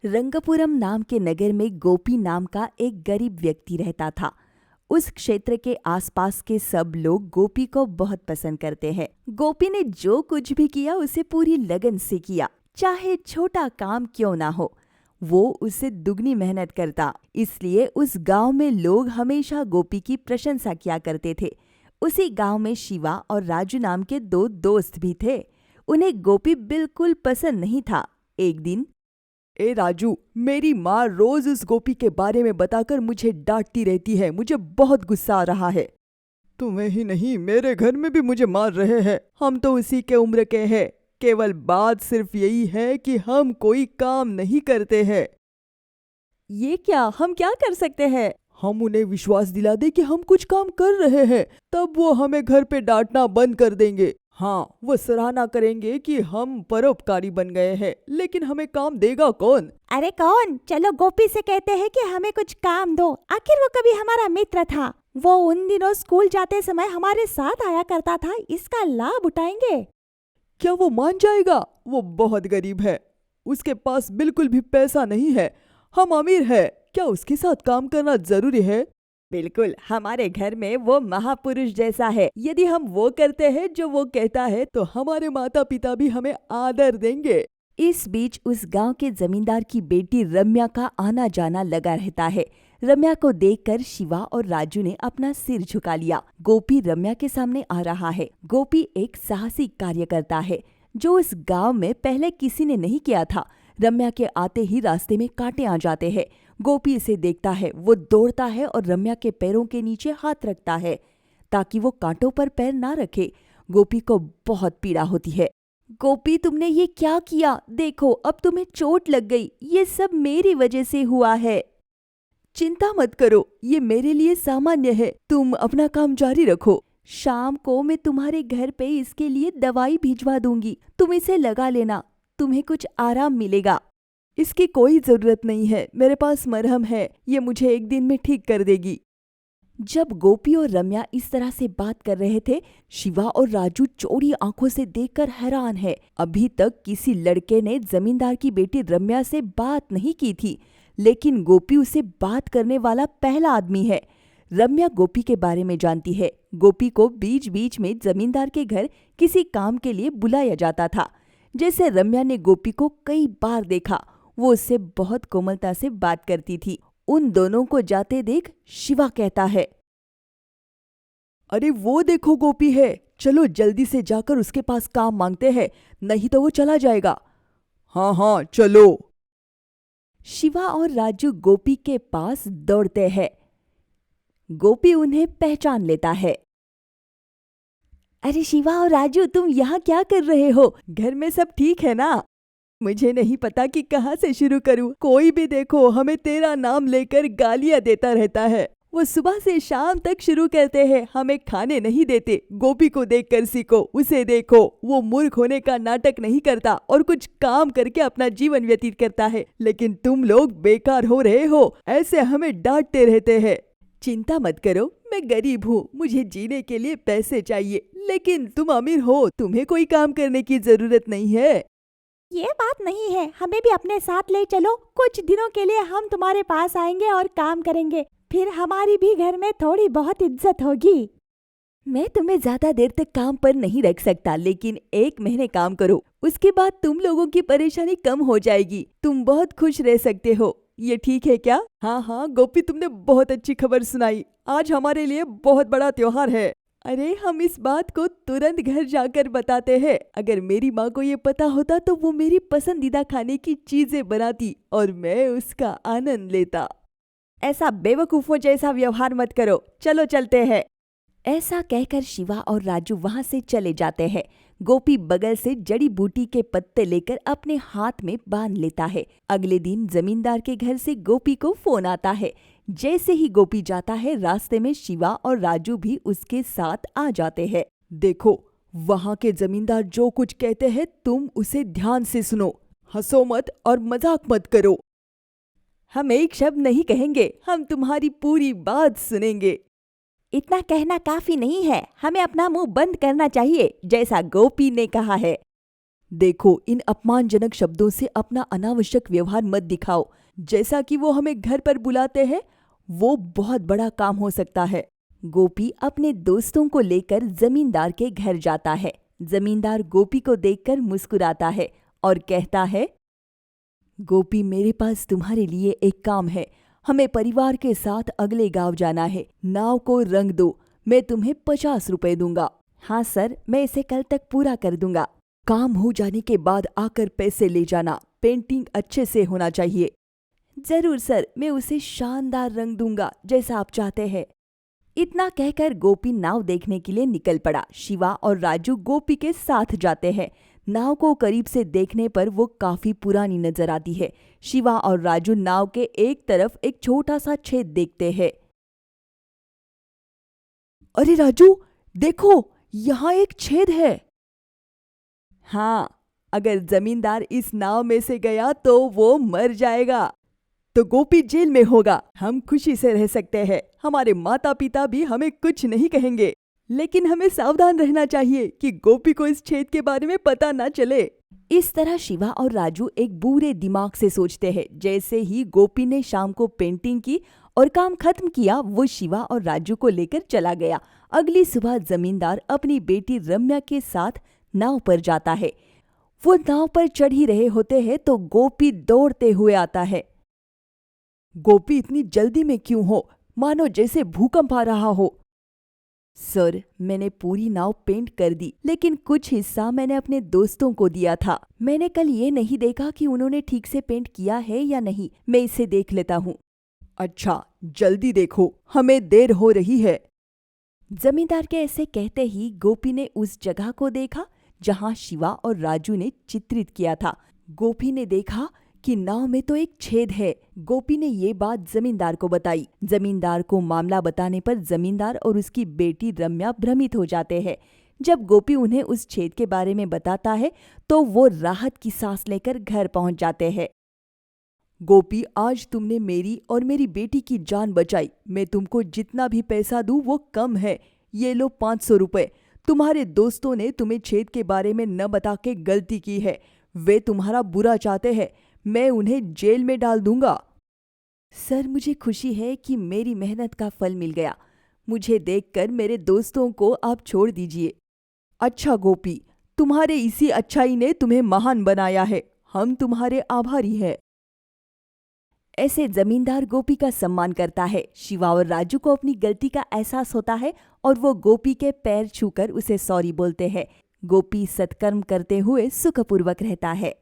रंगपुरम नाम के नगर में गोपी नाम का एक गरीब व्यक्ति रहता था। उस क्षेत्र के आसपास के सब लोग गोपी को बहुत पसंद करते हैं। गोपी ने जो कुछ भी किया उसे पूरी लगन से किया, चाहे छोटा काम क्यों ना हो, वो उसे दुगनी मेहनत करता। इसलिए उस गांव में लोग हमेशा गोपी की प्रशंसा किया करते थे। उसी गांव में शिवा और राजू नाम के दो दोस्त भी थे। उन्हें गोपी बिल्कुल पसंद नहीं था। एक दिन, ए राजू, मेरी माँ रोज उस गोपी के बारे में बताकर मुझे डांटती रहती है। मुझे बहुत गुस्सा आ रहा है। तुम्हें ही नहीं, मेरे घर में भी मुझे मार रहे हैं। हम तो उसी के उम्र के हैं। केवल बात सिर्फ यही है कि हम कोई काम नहीं करते हैं। ये क्या, हम क्या कर सकते हैं? हम उन्हें विश्वास दिला दे कि हम कुछ काम कर रहे हैं, तब वो हमें घर पे डांटना बंद कर देंगे। हाँ, वो सराहना करेंगे कि हम परोपकारी बन गए हैं, लेकिन हमें काम देगा कौन? अरे कौन? चलो गोपी से कहते हैं कि हमें कुछ काम दो। आखिर वो कभी हमारा मित्र था। वो उन दिनों स्कूल जाते समय हमारे साथ आया करता था। इसका लाभ उठाएंगे। क्या वो मान जाएगा? वो बहुत गरीब है, उसके पास बिल्कुल भी पैसा नहीं है। हम अमीर है, क्या उसके साथ काम करना जरूरी है? बिल्कुल, हमारे घर में वो महापुरुष जैसा है। यदि हम वो करते हैं जो वो कहता है तो हमारे माता पिता भी हमें आदर देंगे। इस बीच उस गांव के जमींदार की बेटी रम्या का आना जाना लगा रहता है। रम्या को देखकर शिवा और राजू ने अपना सिर झुका लिया। गोपी रम्या के सामने आ रहा है। गोपी एक साहसी कार्य करता है जो उस गांव में पहले किसी ने नहीं किया था। रम्या के आते ही रास्ते में कांटे आ जाते हैं। गोपी इसे देखता है, वो दौड़ता है और रम्या के पैरों के नीचे हाथ रखता है ताकि वो कांटों पर पैर ना रखे। गोपी को बहुत पीड़ा होती है। गोपी, तुमने ये क्या किया? देखो, अब तुम्हें चोट लग गई। ये सब मेरी वजह से हुआ है। चिंता मत करो, ये मेरे लिए सामान्य है। तुम अपना काम जारी रखो। शाम को मैं तुम्हारे घर पे इसके लिए दवाई भिजवा दूंगी, तुम इसे लगा लेना, तुम्हें कुछ आराम मिलेगा। इसकी कोई जरूरत नहीं है, मेरे पास मरहम है, ये मुझे एक दिन में ठीक कर देगी। जब गोपी और रम्या इस तरह से बात कर रहे थे, शिवा और राजू चौड़ी आंखों से देखकर हैरान है। अभी तक किसी लड़के ने जमींदार की बेटी रम्या से बात नहीं की थी, लेकिन गोपी उसे बात करने वाला पहला आदमी है। रम्या गोपी के बारे में जानती है। गोपी को बीच बीच में जमींदार के घर किसी काम के लिए बुलाया जाता था। जैसे रम्या ने गोपी को कई बार देखा, वो उससे बहुत कोमलता से बात करती थी। उन दोनों को जाते देख शिवा कहता है, अरे वो देखो गोपी है, चलो जल्दी से जाकर उसके पास काम मांगते हैं, नहीं तो वो चला जाएगा। हाँ हाँ चलो। शिवा और राजू गोपी के पास दौड़ते हैं। गोपी उन्हें पहचान लेता है। अरे शिवा और राजू, तुम यहाँ क्या कर रहे हो? घर में सब ठीक है ना? मुझे नहीं पता कि कहाँ से शुरू करूँ। कोई भी देखो हमें तेरा नाम लेकर गालियाँ देता रहता है। वो सुबह से शाम तक शुरू करते हैं, हमें खाने नहीं देते। गोपी को देखकर सीखो, उसे देखो, वो मूर्ख होने का नाटक नहीं करता और कुछ काम करके अपना जीवन व्यतीत करता है। लेकिन तुम लोग बेकार हो रहे हो, ऐसे हमें डांटते रहते हैं। चिंता मत करो, मैं गरीब हूँ, मुझे जीने के लिए पैसे चाहिए, लेकिन तुम अमीर हो, तुम्हें कोई काम करने की जरूरत नहीं है। ये बात नहीं है, हमें भी अपने साथ ले चलो। कुछ दिनों के लिए हम तुम्हारे पास आएंगे और काम करेंगे, फिर हमारी भी घर में थोड़ी बहुत इज्जत होगी। मैं तुम्हें ज्यादा देर तक काम पर नहीं रख सकता, लेकिन 1 महीने काम करो, उसके बाद तुम लोगों की परेशानी कम हो जाएगी, तुम बहुत खुश रह सकते हो। ये ठीक है क्या? हाँ हाँ गोपी, तुमने बहुत अच्छी खबर सुनाई। आज हमारे लिए बहुत बड़ा त्योहार है। अरे हम इस बात को तुरंत घर जाकर बताते हैं। अगर मेरी माँ को ये पता होता तो वो मेरी पसंदीदा खाने की चीजें बनाती और मैं उसका आनंद लेता। ऐसा बेवकूफों जैसा व्यवहार मत करो, चलो चलते हैं। ऐसा कहकर शिवा और राजू वहां से चले जाते हैं। गोपी बगल से जड़ी बूटी के पत्ते लेकर अपने हाथ में बांध लेता है। अगले दिन जमींदार के घर से गोपी को फोन आता है। जैसे ही गोपी जाता है, रास्ते में शिवा और राजू भी उसके साथ आ जाते हैं। देखो, वहाँ के जमींदार जो कुछ कहते हैं तुम उसे ध्यान से सुनो, हंसो मत और मजाक मत करो। हम एक शब्द नहीं कहेंगे, हम तुम्हारी पूरी बात सुनेंगे। इतना कहना काफी नहीं है, हमें अपना मुंह बंद करना चाहिए, जैसा गोपी ने कहा है। देखो, इन अपमानजनक शब्दों से अपना अनावश्यक व्यवहार मत दिखाओ। जैसा कि वो हमें घर पर बुलाते हैं, वो बहुत बड़ा काम हो सकता है। गोपी अपने दोस्तों को लेकर जमींदार के घर जाता है। जमींदार गोपी को देखकर मुस्कुराता है और कहता है, गोपी, मेरे पास तुम्हारे लिए एक काम है। हमें परिवार के साथ अगले गांव जाना है। नाव को रंग दो, मैं तुम्हें 50 रुपए दूंगा। हाँ सर, मैं इसे कल तक पूरा कर दूंगा। काम हो जाने के बाद आकर पैसे ले जाना। पेंटिंग अच्छे से होना चाहिए। जरूर सर, मैं उसे शानदार रंग दूंगा जैसा आप चाहते हैं। इतना कहकर गोपी नाव देखने के लिए निकल पड़ा। शिवा और राजू गोपी के साथ जाते हैं। नाव को करीब से देखने पर वो काफी पुरानी नजर आती है। शिवा और राजू नाव के एक तरफ एक छोटा सा छेद देखते हैं। अरे राजू, देखो, यहाँ एक छेद है। हाँ, अगर जमींदार इस नाव में से गया तो वो मर जाएगा, तो गोपी जेल में होगा। हम खुशी से रह सकते हैं। हमारे माता पिता भी हमें कुछ नहीं कहेंगे, लेकिन हमें सावधान रहना चाहिए कि गोपी को इस छेद के बारे में पता ना चले। इस तरह शिवा और राजू एक बुरे दिमाग से सोचते हैं। जैसे ही गोपी ने शाम को पेंटिंग की और काम खत्म किया, वो शिवा और राजू को लेकर चला गया। अगली सुबह जमींदार अपनी बेटी रम्या के साथ नाव पर जाता है। वो नाव पर चढ़ ही रहे होते हैं तो गोपी दौड़ते हुए आता है। गोपी, इतनी जल्दी में क्यों हो? मानो जैसे भूकंप आ रहा हो। सर, मैंने पूरी नाव पेंट कर दी, लेकिन कुछ हिस्सा मैंने अपने दोस्तों को दिया था। मैंने कल ये नहीं देखा कि उन्होंने ठीक से पेंट किया है या नहीं। मैं इसे देख लेता हूँ। अच्छा, जल्दी देखो, हमें देर हो रही है। जमींदार के ऐसे कहते ही गोपी ने उस जगह को देखा जहां शिवा और राजू ने चित्रित किया था। गोपी ने देखा कि नाव में तो एक छेद है। गोपी ने ये बात जमींदार को बताई। जमींदार को मामला बताने पर जमींदार और उसकी बेटी रम्या भ्रमित हो जाते हैं। जब गोपी उन्हें उस छेद के बारे में बताता है तो वो राहत की सांस लेकर घर पहुंच जाते हैं। गोपी, आज तुमने मेरी और मेरी बेटी की जान बचाई। मैं तुमको जितना भी पैसा दूं वो कम है। ये लो 500 रुपए। तुम्हारे दोस्तों ने तुम्हें छेद के बारे में न बता के गलती की है। वे तुम्हारा बुरा चाहते हैं। मैं उन्हें जेल में डाल दूंगा। सर, मुझे खुशी है कि मेरी मेहनत का फल मिल गया। मुझे देखकर मेरे दोस्तों को आप छोड़ दीजिए। अच्छा गोपी, तुम्हारे इसी अच्छाई ने तुम्हें महान बनाया है। हम तुम्हारे आभारी हैं। ऐसे जमींदार गोपी का सम्मान करता है। शिवा और राजू को अपनी गलती का एहसास होता है और वो गोपी के पैर छूकर उसे सॉरी बोलते हैं। गोपी सत्कर्म करते हुए सुखपूर्वक रहता है।